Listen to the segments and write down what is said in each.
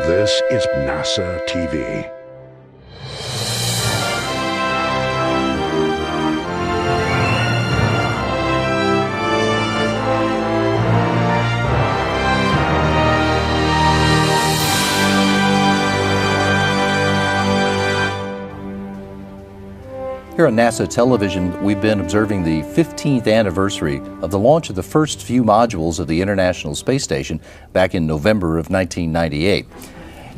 This is NASA TV. Here on NASA television, we've been observing the 15th anniversary of the launch of the first few modules of the International Space Station back in November of 1998.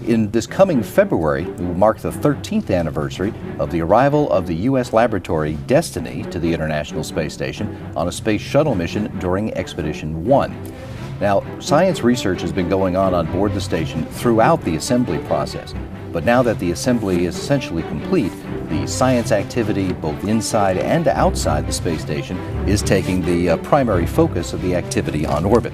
In this coming February, we will mark the 13th anniversary of the arrival of the U.S. laboratory Destiny to the International Space Station on a space shuttle mission during Expedition 1. Now, science research has been going on board the station throughout the assembly process. But now that the assembly is essentially complete, the science activity both inside and outside the space station is taking the primary focus of the activity on orbit.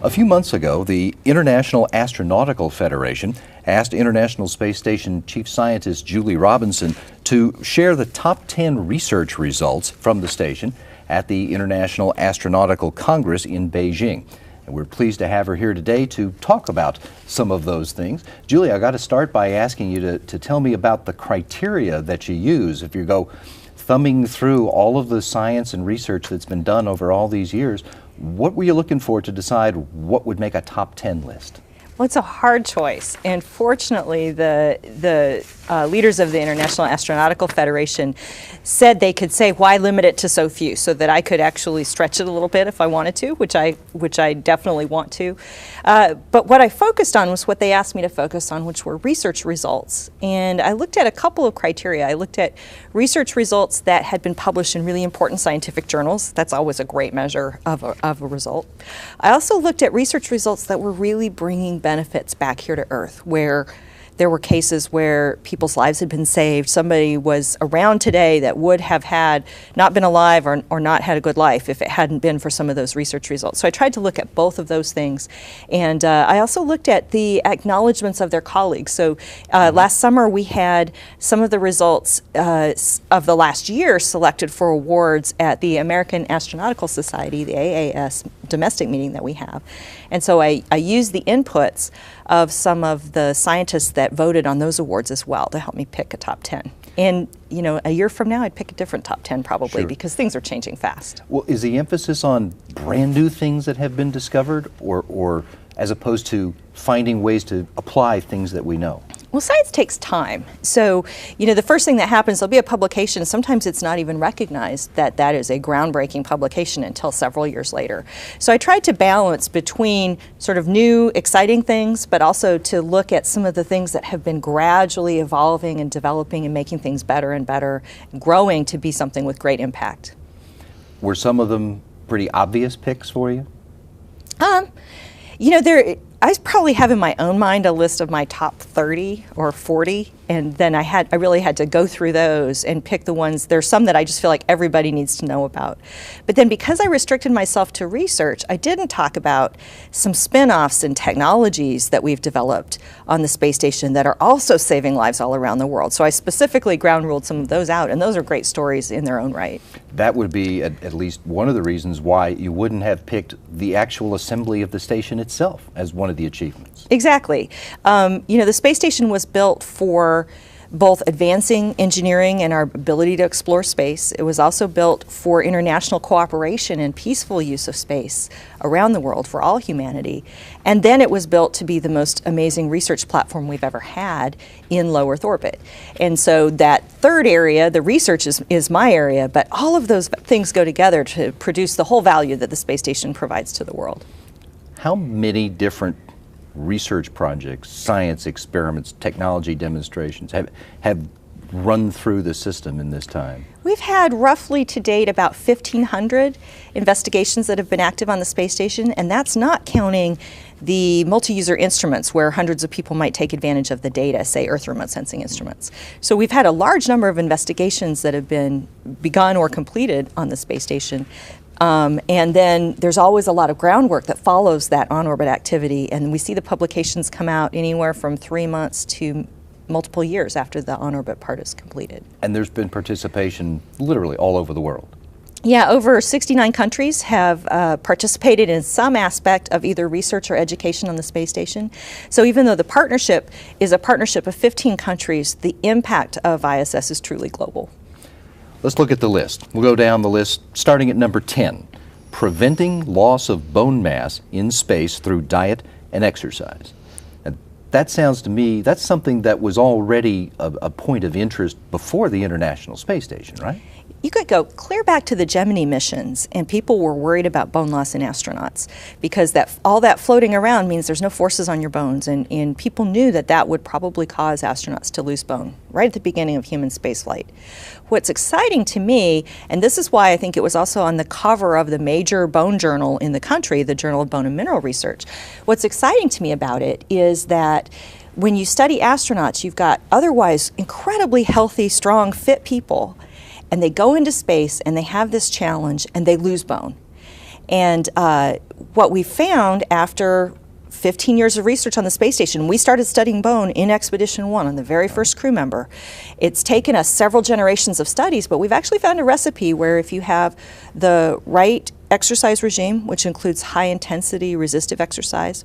A few months ago, the International Astronautical Federation asked International Space Station Chief Scientist Julie Robinson to share the top 10 research results from the station at the International Astronautical Congress in Beijing. And we're pleased to have her here today to talk about some of those things. Julie, I got to start by asking you to tell me about the criteria that you use. If you go thumbing through all of the science and research that's been done over all these years, what were you looking for to decide what would make a top 10 list? Well, it's a hard choice, and fortunately the leaders of the International Astronautical Federation said they could say, why limit it to so few, so that I could actually stretch it a little bit if I wanted to, which I definitely want to. But what I focused on was what they asked me to focus on, which were research results. And I looked at a couple of criteria. I looked at research results that had been published in really important scientific journals. That's always a great measure of a result. I also looked at research results that were really bringing benefits back here to Earth, where there were cases where people's lives had been saved. Somebody was around today that would have not been alive or not had a good life if it hadn't been for some of those research results. So I tried to look at both of those things. And I also looked at the acknowledgments of their colleagues. So last summer we had some of the results of the last year selected for awards at the American Astronautical Society, the AAS domestic meeting that we have. And so I used the inputs of some of the scientists that voted on those awards as well to help me pick a top 10. And, you know, a year from now, I'd pick a different top 10 probably, Sure. Because things are changing fast. Well, is the emphasis on brand new things that have been discovered, or as opposed to finding ways to apply things that we know? Well, science takes time. So, you know, the first thing that happens, there'll be a publication. Sometimes it's not even recognized that that is a groundbreaking publication until several years later. So I tried to balance between sort of new, exciting things, but also to look at some of the things that have been gradually evolving and developing and making things better and better, growing to be something with great impact. Were some of them pretty obvious picks for you? You know, I probably have in my own mind a list of my top 30 or 40, and then I really had to go through those and pick the ones. There's some that I just feel like everybody needs to know about. But then because I restricted myself to research, I didn't talk about some spin-offs and technologies that we've developed on the space station that are also saving lives all around the world. So I specifically ground ruled some of those out, and those are great stories in their own right. That would be at least one of the reasons why you wouldn't have picked the actual assembly of the station itself as one of the achievements. Exactly. You know, the space station was built for both advancing engineering and our ability to explore space. It was also built for international cooperation and peaceful use of space around the world for all humanity. And then it was built to be the most amazing research platform we've ever had in low Earth orbit. And so that third area, the research is my area, but all of those things go together to produce the whole value that the space station provides to the world. How many different research projects, science experiments, technology demonstrations have run through the system in this time? We've had roughly to date about 1,500 investigations that have been active on the space station, and that's not counting the multi-user instruments where hundreds of people might take advantage of the data, say Earth remote sensing instruments. So we've had a large number of investigations that have been begun or completed on the space station. And then there's always a lot of groundwork that follows that on-orbit activity, and we see the publications come out anywhere from 3 months to multiple years after the on-orbit part is completed. And there's been participation literally all over the world. Yeah, over 69 countries have participated in some aspect of either research or education on the space station. So even though the partnership is a partnership of 15 countries, the impact of ISS is truly global. Let's look at the list. We'll go down the list starting at number 10, preventing loss of bone mass in space through diet and exercise. And that sounds to me, that's something that was already a point of interest before the International Space Station, right? You could go clear back to the Gemini missions, and people were worried about bone loss in astronauts because all that floating around means there's no forces on your bones, and people knew that that would probably cause astronauts to lose bone right at the beginning of human spaceflight. What's exciting to me, and this is why I think it was also on the cover of the major bone journal in the country, the Journal of Bone and Mineral Research, what's exciting to me about it is that when you study astronauts, you've got otherwise incredibly healthy, strong, fit people, and they go into space and they have this challenge and they lose bone. And what we found after 15 years of research on the space station, we started studying bone in Expedition 1 on the very first crew member. It's taken us several generations of studies, but we've actually found a recipe where if you have the right exercise regime, which includes high intensity resistive exercise,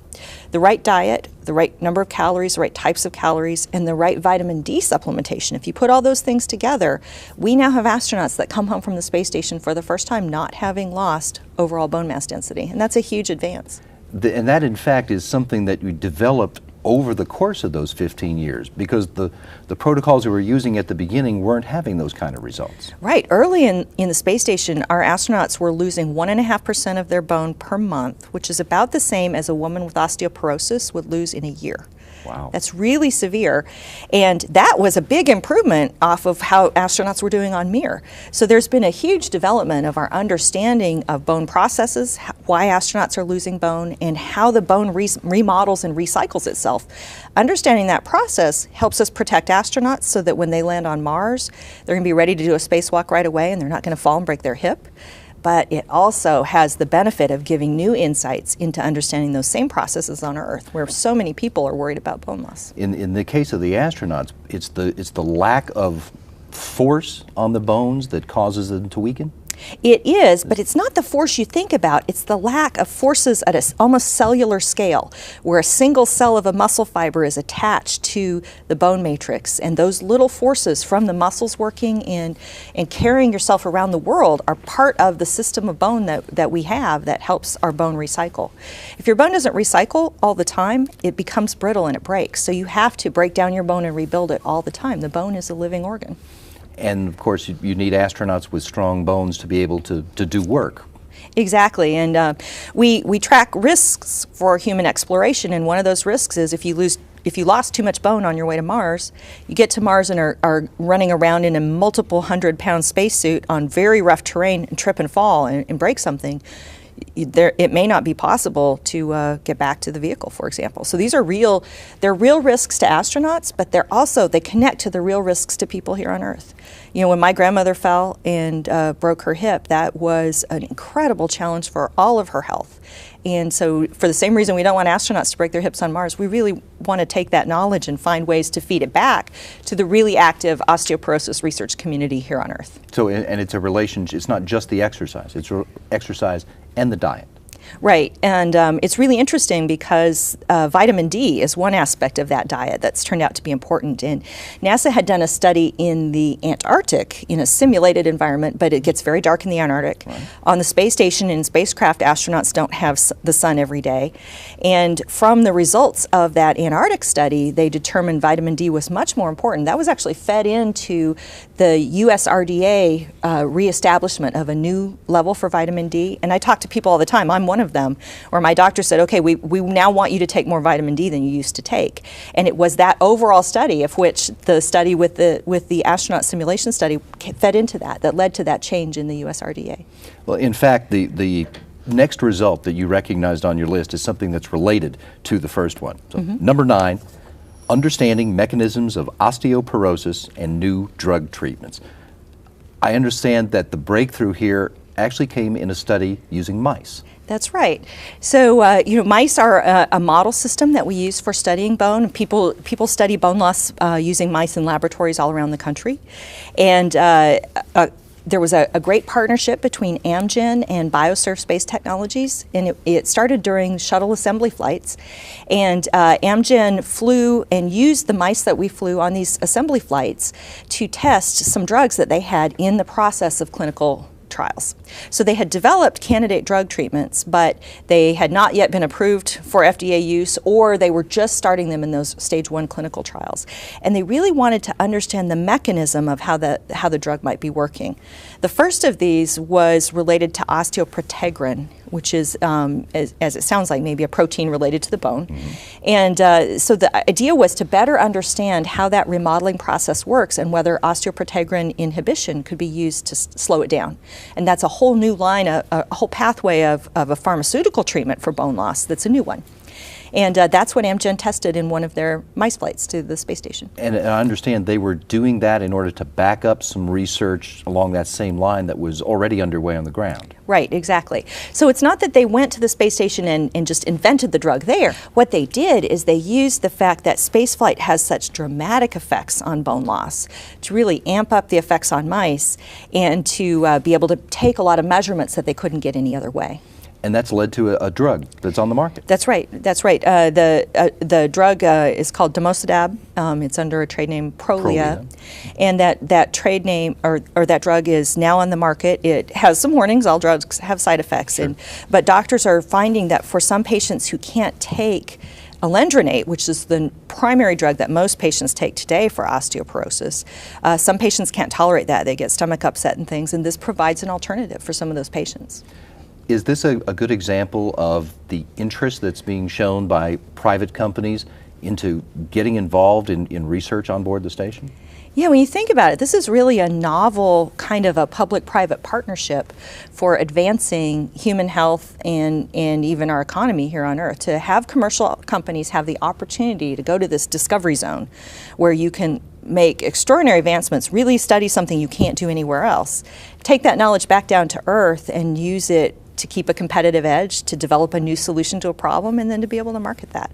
the right diet, the right number of calories, the right types of calories, and the right vitamin D supplementation. If you put all those things together, we now have astronauts that come home from the space station for the first time not having lost overall bone mass density, and that's a huge advance. And that, in fact, is something that you developed over the course of those 15 years, because the protocols we were using at the beginning weren't having those kind of results. Right. Early in the space station, our astronauts were losing 1.5% of their bone per month, which is about the same as a woman with osteoporosis would lose in a year. Wow. That's really severe. And that was a big improvement off of how astronauts were doing on Mir. So there's been a huge development of our understanding of bone processes, why astronauts are losing bone, and how the bone remodels and recycles itself. Understanding that process helps us protect astronauts so that when they land on Mars, they're going to be ready to do a spacewalk right away and they're not going to fall and break their hip. But it also has the benefit of giving new insights into understanding those same processes on Earth, where so many people are worried about bone loss. In the case of the astronauts, it's the lack of force on the bones that causes them to weaken? It is, but it's not the force you think about. It's the lack of forces at an almost cellular scale, where a single cell of a muscle fiber is attached to the bone matrix. And those little forces from the muscles working and carrying yourself around the world are part of the system of bone that we have that helps our bone recycle. If your bone doesn't recycle all the time, it becomes brittle and it breaks. So you have to break down your bone and rebuild it all the time. The bone is a living organ. And of course, you need astronauts with strong bones to be able to do work. Exactly, and we track risks for human exploration, and one of those risks is if you lost too much bone on your way to Mars, you get to Mars and are running around in a multiple 100-pound spacesuit on very rough terrain and trip and fall and break something. It may not be possible to get back to the vehicle, for example. So these are they're real risks to astronauts, but they connect to the real risks to people here on Earth. You know, when my grandmother fell and broke her hip, that was an incredible challenge for all of her health. And so for the same reason we don't want astronauts to break their hips on Mars, we really want to take that knowledge and find ways to feed it back to the really active osteoporosis research community here on Earth. So, and it's a relationship, it's not just the exercise, it's exercise and the diet. Right, and it's really interesting because vitamin D is one aspect of that diet that's turned out to be important. And NASA had done a study in the Antarctic in a simulated environment, but it gets very dark in the Antarctic. Right. On the space station, in spacecraft, astronauts don't have the sun every day. And from the results of that Antarctic study, they determined vitamin D was much more important. That was actually fed into the USRDA reestablishment of a new level for vitamin D. And I talk to people all the time. I'm one of them, where my doctor said, okay, we now want you to take more vitamin D than you used to take. And it was that overall study, of which the study with the astronaut simulation study fed into that led to that change in the USRDA. Well, in fact, the next result that you recognized on your list is something that's related to the first one. So, number 9, understanding mechanisms of osteoporosis and new drug treatments. I understand that the breakthrough here actually came in a study using mice. That's right. So, mice are a model system that we use for studying bone. People study bone loss using mice in laboratories all around the country. And there was a great partnership between Amgen and Biosurf Space Technologies, and it started during shuttle assembly flights. And Amgen flew and used the mice that we flew on these assembly flights to test some drugs that they had in the process of clinical trials. So they had developed candidate drug treatments, but they had not yet been approved for FDA use, or they were just starting them in those stage 1 clinical trials. And they really wanted to understand the mechanism of how the drug might be working. The first of these was related to osteoprotegrin, which is, as it sounds like, maybe a protein related to the bone. And so the idea was to better understand how that remodeling process works and whether osteoprotegrin inhibition could be used to slow it down. And that's a whole new line, a whole pathway of a pharmaceutical treatment for bone loss that's a new one. And that's what Amgen tested in one of their mice flights to the space station. And I understand they were doing that in order to back up some research along that same line that was already underway on the ground. Right, exactly. So it's not that they went to the space station and just invented the drug there. What they did is they used the fact that spaceflight has such dramatic effects on bone loss to really amp up the effects on mice and to be able to take a lot of measurements that they couldn't get any other way. And that's led to a drug that's on the market. That's right. That's right. The drug is called Democidab. It's under a trade name Prolia. And that trade name or that drug is now on the market. It has some warnings. All drugs have side effects. Sure. But doctors are finding that for some patients who can't take alendronate, which is the primary drug that most patients take today for osteoporosis, some patients can't tolerate that. They get stomach upset and things, and this provides an alternative for some of those patients. Is this a good example of the interest that's being shown by private companies into getting involved in research on board the station? Yeah, when you think about it, this is really a novel kind of a public-private partnership for advancing human health and even our economy here on Earth. To have commercial companies have the opportunity to go to this discovery zone where you can make extraordinary advancements, really study something you can't do anywhere else, take that knowledge back down to Earth and use it to keep a competitive edge, to develop a new solution to a problem, and then to be able to market that.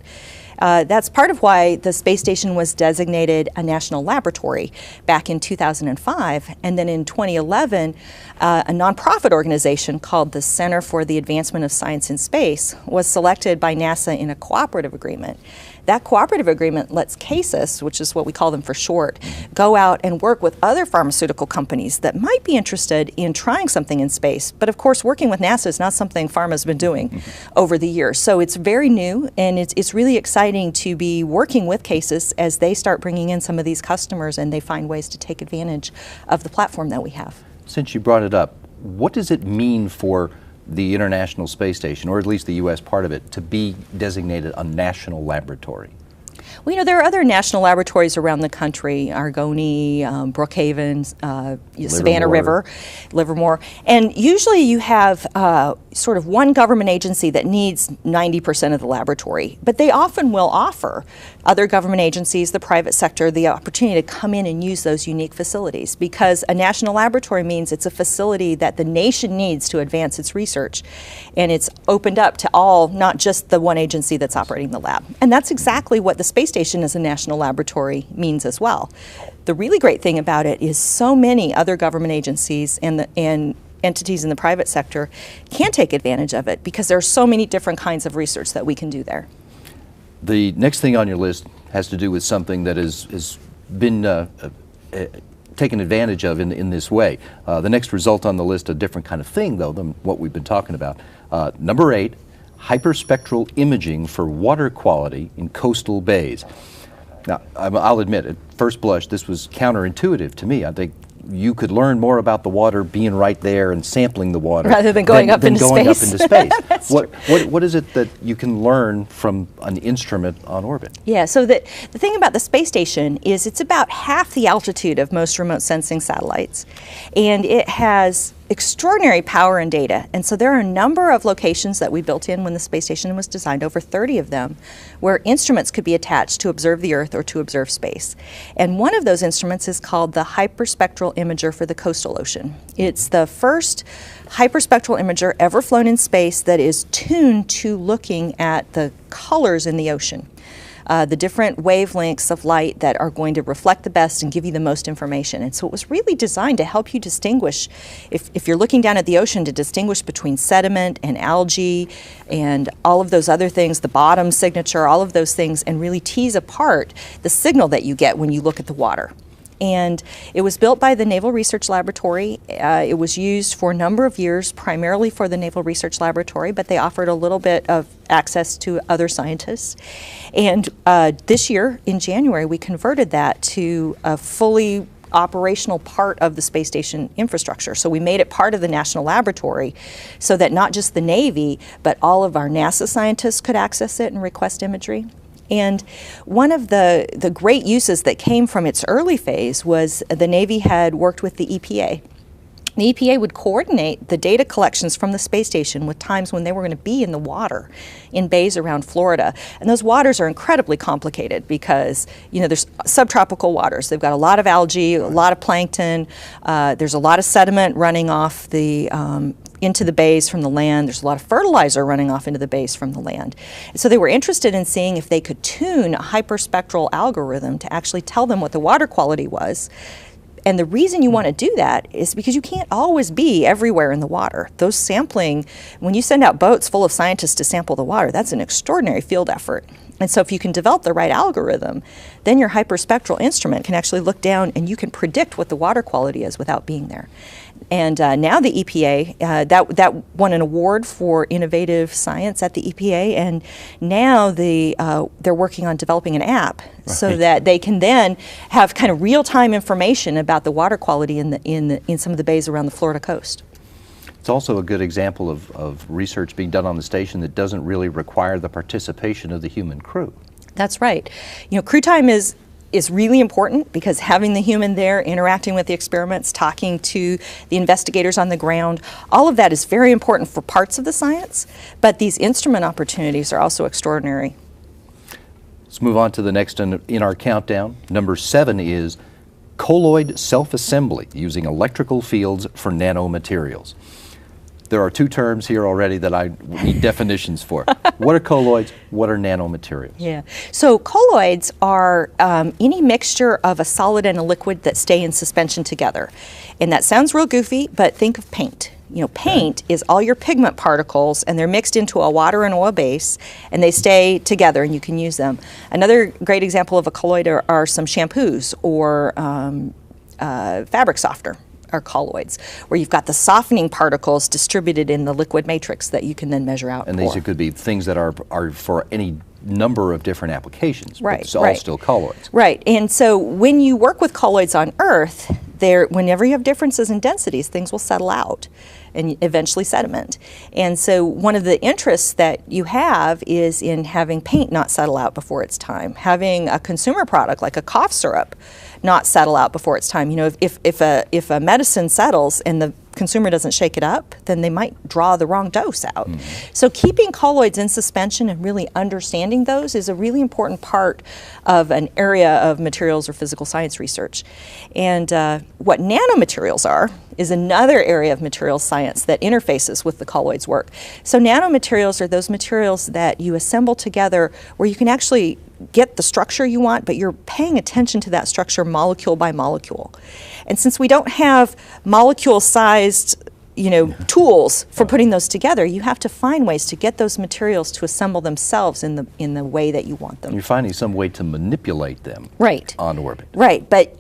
That's part of why the space station was designated a national laboratory back in 2005. And then in 2011, a nonprofit organization called the Center for the Advancement of Science in Space was selected by NASA in a cooperative agreement. That cooperative agreement lets CASIS, which is what we call them for short, go out and work with other pharmaceutical companies that might be interested in trying something in space. But of course, working with NASA is not something pharma's been doing over the years. So it's very new, and it's really exciting to be working with CASIS as they start bringing in some of these customers and they find ways to take advantage of the platform that we have. Since you brought it up, what does it mean for the International Space Station, or at least the U.S. part of it, to be designated a national laboratory? Well, you know, there are other national laboratories around the country, Argonne, Brookhaven, Savannah River, Livermore. And usually you have sort of one government agency that needs 90% of the laboratory. But they often will offer other government agencies, the private sector, the opportunity to come in and use those unique facilities. Because a national laboratory means it's a facility that the nation needs to advance its research. And it's opened up to all, not just the one agency that's operating the lab. And that's exactly what the space station as a national laboratory means as well. The really great thing about it is so many other government agencies and entities in the private sector can take advantage of it because there are so many different kinds of research that we can do there. The next thing on your list has to do with something that has been taken advantage of in this way. The next result on the list, a different kind of thing, though, than what we've been talking about. Number 8, hyperspectral imaging for water quality in coastal bays. Now, I'll admit, at first blush, this was counterintuitive to me. I think you could learn more about the water being right there and sampling the water rather than going up into space. What is it that you can learn from an instrument on orbit? Yeah, so the thing about the space station is it's about half the altitude of most remote sensing satellites, and it has extraordinary power and data. And so there are a number of locations that we built in when the space station was designed, over 30 of them, where instruments could be attached to observe the Earth or to observe space. And one of those instruments is called the Hyperspectral Imager for the Coastal Ocean. It's the first hyperspectral imager ever flown in space that is tuned to looking at the colors in the ocean. the different wavelengths of light that are going to reflect the best and give you the most information. And so it was really designed to help you distinguish, if you're looking down at the ocean, to distinguish between sediment and algae and all of those other things, the bottom signature, all of those things, and really tease apart the signal that you get when you look at the water. And it was built by the Naval Research Laboratory. It was used for a number of years, primarily for the Naval Research Laboratory, but they offered a little bit of access to other scientists. And this year, in January, we converted that to a fully operational part of the space station infrastructure. So we made it part of the National Laboratory so that not just the Navy, but all of our NASA scientists could access it and request imagery. And one of the great uses that came from its early phase was the Navy had worked with the EPA. The EPA would coordinate the data collections from the space station with times when they were going to be in the water in bays around Florida. And those waters are incredibly complicated because, you know, there's subtropical waters. They've got a lot of algae, a lot of plankton. There's a lot of sediment running off the into the bays from the land. There's a lot of fertilizer running off into the bays from the land. And so they were interested in seeing if they could tune a hyperspectral algorithm to actually tell them what the water quality was. And the reason you want to do that is because you can't always be everywhere in the water. Those sampling, when you send out boats full of scientists to sample the water, that's an extraordinary field effort. And so if you can develop the right algorithm, then your hyperspectral instrument can actually look down and you can predict what the water quality is without being there. And now the EPA, that won an award for innovative science at the EPA, and now they're working on developing an app so that they can then have kind of real-time information about the water quality in some of the bays around the Florida coast. It's also a good example of research being done on the station that doesn't really require the participation of the human crew. That's right. You know, crew time is really important because having the human there, interacting with the experiments, talking to the investigators on the ground, all of that is very important for parts of the science, but these instrument opportunities are also extraordinary. Let's move on to the next in our countdown. Number 7 is colloid self-assembly using electrical fields for nanomaterials. There are 2 terms here already that I need definitions for. What are colloids? What are nanomaterials? Yeah. So colloids are any mixture of a solid and a liquid that stay in suspension together. And that sounds real goofy, but think of paint. You know, paint is all your pigment particles, and they're mixed into a water and oil base, and they stay together, and you can use them. Another great example of a colloid are some shampoos or fabric softener. Are colloids, where you've got the softening particles distributed in the liquid matrix that you can then measure out. And these could be things that are for any number of different applications, right, but it's all still colloids. Right, and so when you work with colloids on Earth, whenever you have differences in densities, things will settle out and eventually sediment. And so one of the interests that you have is in having paint not settle out before its time, having a consumer product like a cough syrup not settle out before its time. You know, if a medicine settles and the consumer doesn't shake it up, then they might draw the wrong dose out. So keeping colloids in suspension and really understanding those is a really important part of an area of materials or physical science research. And what nanomaterials are is another area of materials science that interfaces with the colloids work. So nanomaterials are those materials that you assemble together where you can actually get the structure you want, but you're paying attention to that structure molecule by molecule. And since we don't have molecule-sized tools for putting those together, you have to find ways to get those materials to assemble themselves in the way that you want them. You're finding some way to manipulate them on orbit. Right, but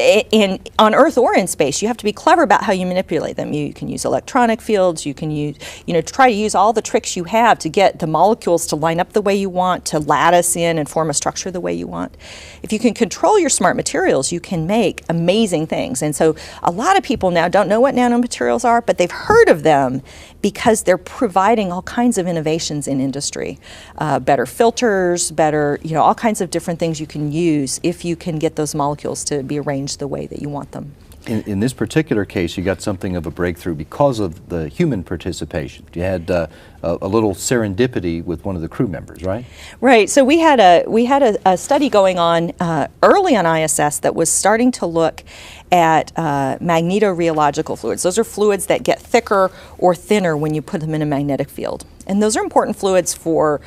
on Earth or in space, you have to be clever about how you manipulate them. You can use electronic fields, you can use, try to use all the tricks you have to get the molecules to line up the way you want, to lattice in and form a structure the way you want. If you can control your smart materials, you can make amazing things. And so a lot of people now don't know what nanomaterials are, but they've heard of them because they're providing all kinds of innovations in industry. Better filters, better, all kinds of different things you can use if you can get those molecules to be arranged the way that you want them. In this particular case, you got something of a breakthrough because of the human participation. You had a little serendipity with one of the crew members, right? Right. So we had a study going on early on ISS that was starting to look at magnetorheological fluids. Those are fluids that get thicker or thinner when you put them in a magnetic field. And those are important fluids for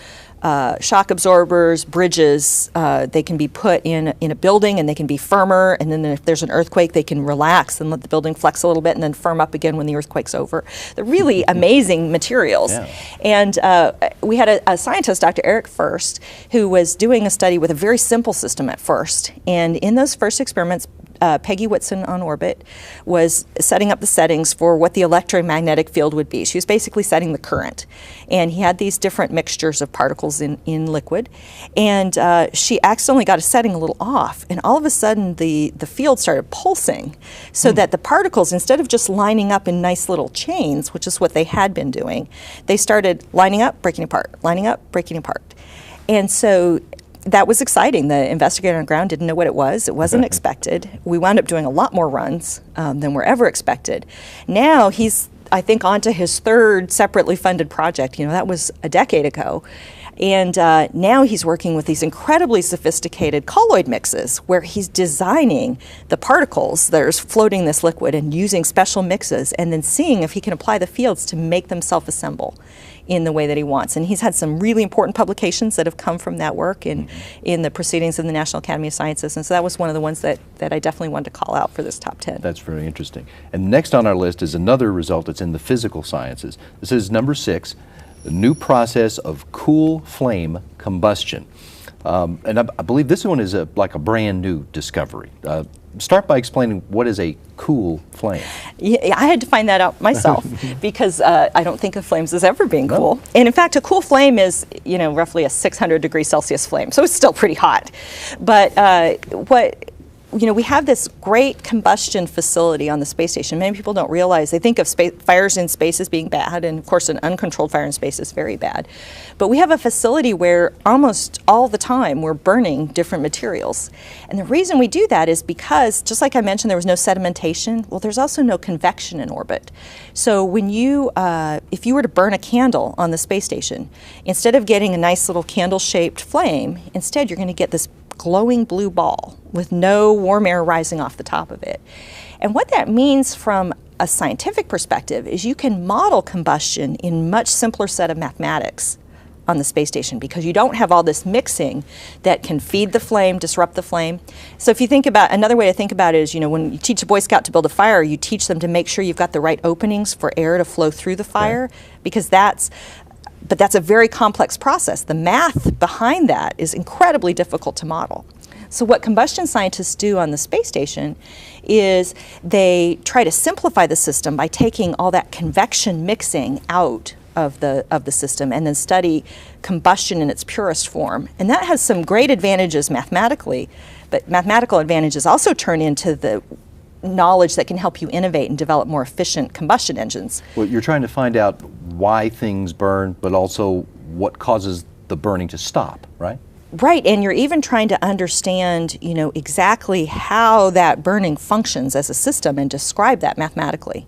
shock absorbers, bridges. They can be put in a building and they can be firmer, and then if there's an earthquake, they can relax and let the building flex a little bit and then firm up again when the earthquake's over. They're really amazing materials. Yeah. And we had a scientist, Dr. Eric First, who was doing a study with a very simple system at first. And in those first experiments, Peggy Whitson on orbit was setting up the settings for what the electromagnetic field would be. She was basically setting the current. And he had these different mixtures of particles in liquid. And she accidentally got a setting a little off. And all of a sudden, the field started pulsing so that the particles, instead of just lining up in nice little chains, which is what they had been doing, they started lining up, breaking apart, lining up, breaking apart. And so that was exciting. The investigator on the ground didn't know what it was. It wasn't expected. We wound up doing a lot more runs than were ever expected. Now he's, I think, on to his third separately funded project. You know, that was a decade ago. And now he's working with these incredibly sophisticated colloid mixes where he's designing the particles that are floating this liquid and using special mixes and then seeing if he can apply the fields to make them self-assemble in the way that he wants. And he's had some really important publications that have come from that work in the proceedings of the National Academy of Sciences. And so that was one of the ones that I definitely wanted to call out for this top 10. That's very interesting. And next on our list is another result that's in the physical sciences. This is number 6, the new process of cool flame combustion. And I believe this one is like a brand new discovery. Start by explaining what is a cool flame. Yeah, I had to find that out myself because I don't think of flames as ever being cool. No. And in fact, a cool flame is, you know, roughly a 600 degrees Celsius flame, so it's still pretty hot. But we have this great combustion facility on the space station. Many people don't realize, they think of fires in space as being bad, and of course an uncontrolled fire in space is very bad. But we have a facility where almost all the time we're burning different materials. And the reason we do that is because, just like I mentioned, there was no sedimentation, well, there's also no convection in orbit. So when you, if you were to burn a candle on the space station, instead of getting a nice little candle-shaped flame, instead you're going to get this glowing blue ball with no warm air rising off the top of it. And what that means from a scientific perspective is you can model combustion in much simpler set of mathematics on the space station because you don't have all this mixing that can feed the flame, disrupt the flame. So if you think about, another way to think about it is, you know, when you teach a Boy Scout to build a fire, you teach them to make sure you've got the right openings for air to flow through the fire, because that's a very complex process. The math behind that is incredibly difficult to model. So what combustion scientists do on the space station is they try to simplify the system by taking all that convection mixing out of the system and then study combustion in its purest form. And that has some great advantages mathematically, but mathematical advantages also turn into the knowledge that can help you innovate and develop more efficient combustion engines. Well, you're trying to find out why things burn, but also what causes the burning to stop, right? Right, and you're even trying to understand, you know, exactly how that burning functions as a system and describe that mathematically.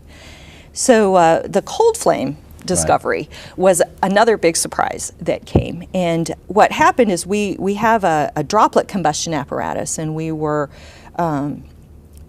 So the cold flame discovery was another big surprise that came. And what happened is we have a droplet combustion apparatus, and we were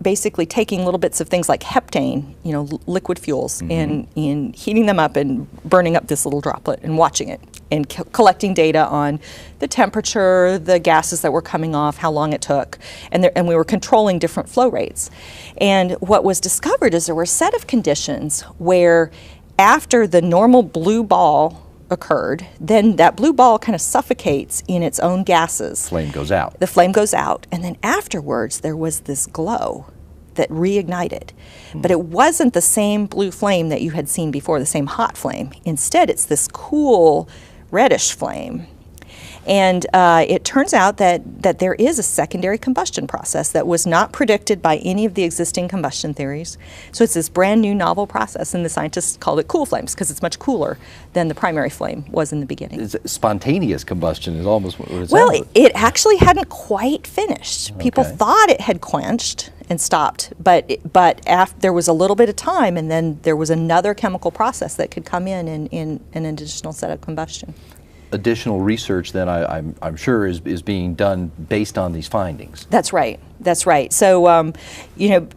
basically taking little bits of things like heptane, you know, liquid fuels, and heating them up and burning up this little droplet and watching it and collecting data on the temperature, the gases that were coming off, how long it took, and we were controlling different flow rates. And what was discovered is there were a set of conditions where after the normal blue ball occurred, then that blue ball kind of suffocates in its own gases. Flame goes out. The flame goes out, and then afterwards there was this glow that reignited. But it wasn't the same blue flame that you had seen before, the same hot flame. Instead, it's this cool reddish flame. And it turns out that there is a secondary combustion process that was not predicted by any of the existing combustion theories. So it's this brand new novel process, and the scientists called it cool flames because it's much cooler than the primary flame was in the beginning. Spontaneous combustion is almost what it sounds Well, like. it actually hadn't quite finished. People Okay. thought it had quenched and stopped, but there was a little bit of time, and then there was another chemical process that could come in an additional set of combustion. additional research then I'm sure is being done based on these findings. That's right. That's right. So,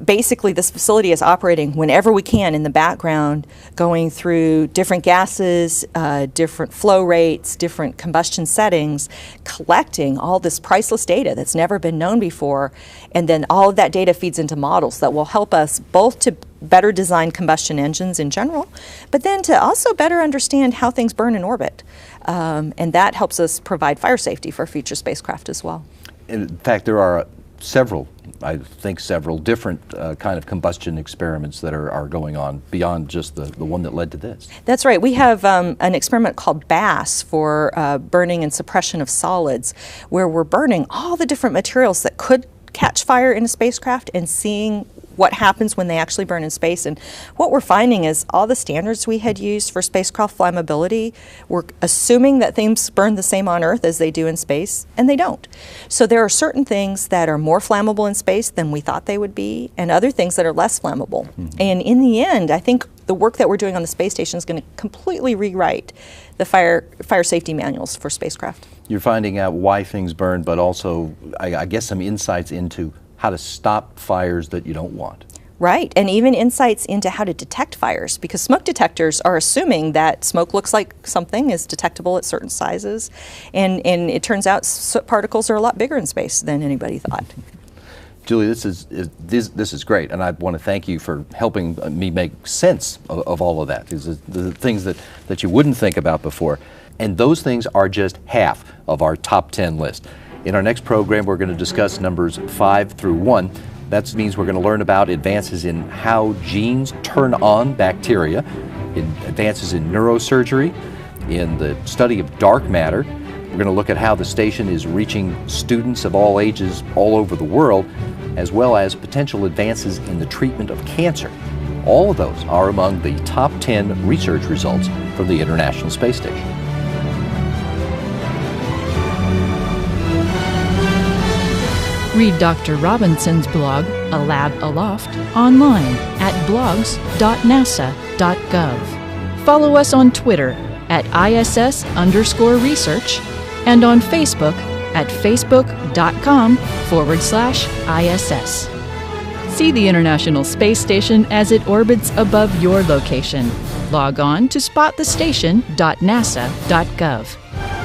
basically this facility is operating whenever we can in the background, going through different gases, different flow rates, different combustion settings, collecting all this priceless data that's never been known before, and then all of that data feeds into models that will help us both to better design combustion engines in general, but then to also better understand how things burn in orbit. And that helps us provide fire safety for future spacecraft as well. In fact, there are several different kind of combustion experiments that are going on beyond just the one that led to this. That's right. We have an experiment called BASS for burning and suppression of solids, where we're burning all the different materials that could catch fire in a spacecraft and seeing what happens when they actually burn in space. And what we're finding is all the standards we had used for spacecraft flammability, we're assuming that things burn the same on Earth as they do in space, and they don't. So there are certain things that are more flammable in space than we thought they would be, and other things that are less flammable. And in the end, I think the work that we're doing on the space station is going to completely rewrite the fire safety manuals for spacecraft. You're finding out why things burn, but also, I guess, some insights into how to stop fires that you don't want. Right, and even insights into how to detect fires, because smoke detectors are assuming that smoke looks like something is detectable at certain sizes, and it turns out soot particles are a lot bigger in space than anybody thought. Julie, this is great, and I want to thank you for helping me make sense of all of that. These are the things that you wouldn't think about before, and those things are just half of our top 10 list. In our next program, we're going to discuss numbers 5 through 1. That means we're going to learn about advances in how genes turn on bacteria, in advances in neurosurgery, in the study of dark matter. We're going to look at how the station is reaching students of all ages all over the world, as well as potential advances in the treatment of cancer. All of those are among the top 10 research results from the International Space Station. Read Dr. Robinson's blog, A Lab Aloft, online at blogs.nasa.gov. Follow us on Twitter at ISS_research and on Facebook at facebook.com/ISS. See the International Space Station as it orbits above your location. Log on to spotthestation.nasa.gov.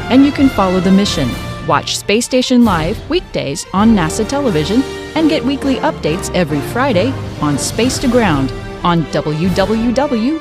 And you can follow the mission. Watch Space Station Live weekdays on NASA television and get weekly updates every Friday on Space to Ground on www.nasa.gov.